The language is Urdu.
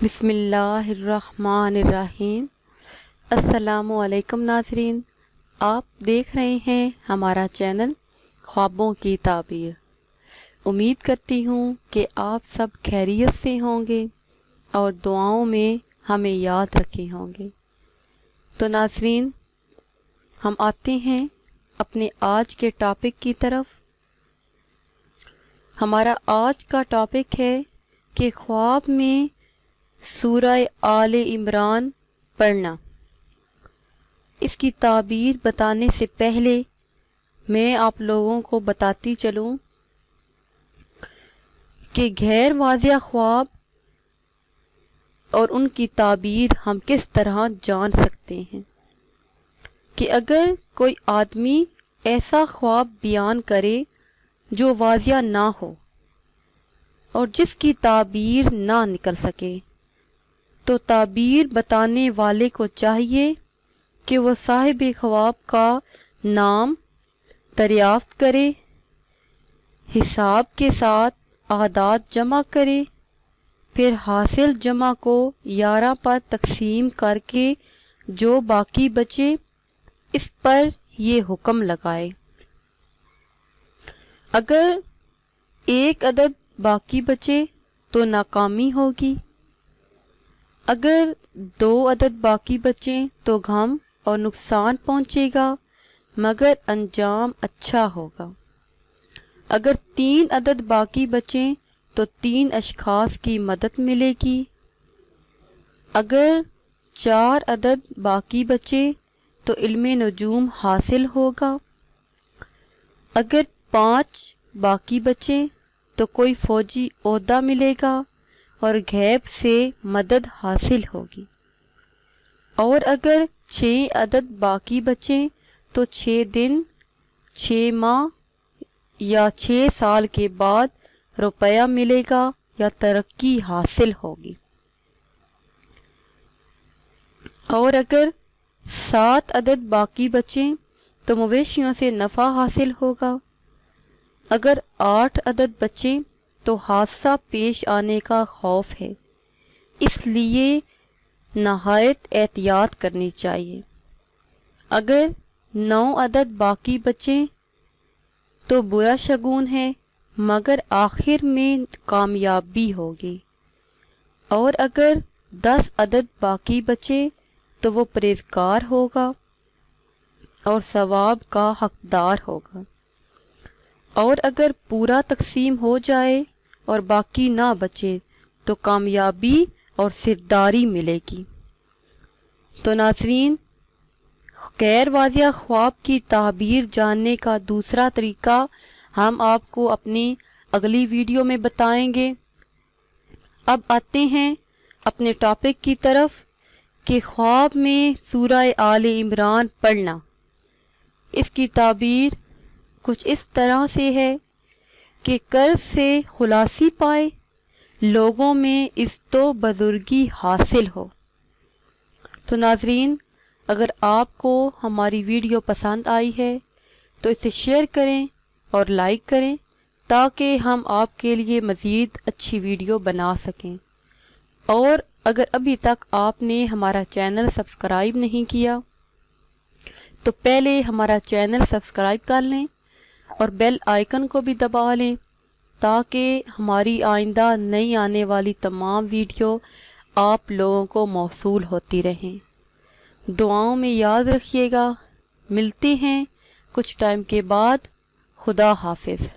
بسم اللہ الرحمن الرحیم۔ السلام علیکم ناظرین، آپ دیکھ رہے ہیں ہمارا چینل خوابوں کی تعبیر۔ امید کرتی ہوں کہ آپ سب خیریت سے ہوں گے اور دعاؤں میں ہمیں یاد رکھے ہوں گے۔ تو ناظرین، ہم آتے ہیں اپنے آج کے ٹاپک کی طرف۔ ہمارا آج کا ٹاپک ہے کہ خواب میں سورہ آل عمران پڑھنا۔ اس کی تعبیر بتانے سے پہلے میں آپ لوگوں کو بتاتی چلوں کہ غیر واضح خواب اور ان کی تعبیر ہم کس طرح جان سکتے ہیں۔ کہ اگر کوئی آدمی ایسا خواب بیان کرے جو واضح نہ ہو اور جس کی تعبیر نہ نکل سکے، تو تعبیر بتانے والے کو چاہیے کہ وہ صاحب خواب کا نام دریافت کرے، حساب کے ساتھ اعداد جمع کرے، پھر حاصل جمع کو 11 پر تقسیم کر کے جو باقی بچے اس پر یہ حکم لگائے۔ اگر ایک عدد باقی بچے تو ناکامی ہوگی، اگر 2 عدد باقی بچیں تو غم اور نقصان پہنچے گا، مگر انجام اچھا ہوگا۔ اگر 3 عدد باقی بچیں تو 3 اشخاص کی مدد ملے گی۔ اگر 4 عدد باقی بچے تو علم نجوم حاصل ہوگا۔ اگر 5 باقی بچیں تو کوئی فوجی عہدہ ملے گا اور غیب سے مدد حاصل ہوگی۔ اور اگر 6 عدد باقی بچیں تو 6 دن، 6 ماہ یا 6 سال کے بعد روپیہ ملے گا یا ترقی حاصل ہوگی۔ اور اگر 7 عدد باقی بچیں تو مویشیوں سے نفع حاصل ہوگا۔ اگر 8 عدد بچیں تو حادثہ پیش آنے کا خوف ہے، اس لیے نہایت احتیاط کرنی چاہیے۔ اگر 9 عدد باقی بچیں تو برا شگون ہے، مگر آخر میں کامیابی ہوگی۔ اور اگر 10 عدد باقی بچے تو وہ پرہیزگار ہوگا اور ثواب کا حقدار ہوگا۔ اور اگر پورا تقسیم ہو جائے اور باقی نہ بچے تو کامیابی اور سرداری ملے گی۔ تو ناظرین، غیر واضح خواب کی تعبیر جاننے کا دوسرا طریقہ ہم آپ کو اپنی اگلی ویڈیو میں بتائیں گے۔ اب آتے ہیں اپنے ٹاپک کی طرف کہ خواب میں سورہ آل عمران پڑھنا۔ اس کی تعبیر کچھ اس طرح سے ہے کہ قرض سے خلاصی پائے، لوگوں میں عزت و بزرگی حاصل ہو۔ تو ناظرین، اگر آپ کو ہماری ویڈیو پسند آئی ہے تو اسے شیئر کریں اور لائک کریں تاکہ ہم آپ کے لیے مزید اچھی ویڈیو بنا سکیں۔ اور اگر ابھی تک آپ نے ہمارا چینل سبسکرائب نہیں کیا تو پہلے ہمارا چینل سبسکرائب کر لیں اور بیل آئیکن کو بھی دبا لیں تاکہ ہماری آئندہ نئی آنے والی تمام ویڈیو آپ لوگوں کو موصول ہوتی رہیں۔ دعاؤں میں یاد رکھیے گا۔ ملتے ہیں کچھ ٹائم کے بعد۔ خدا حافظ۔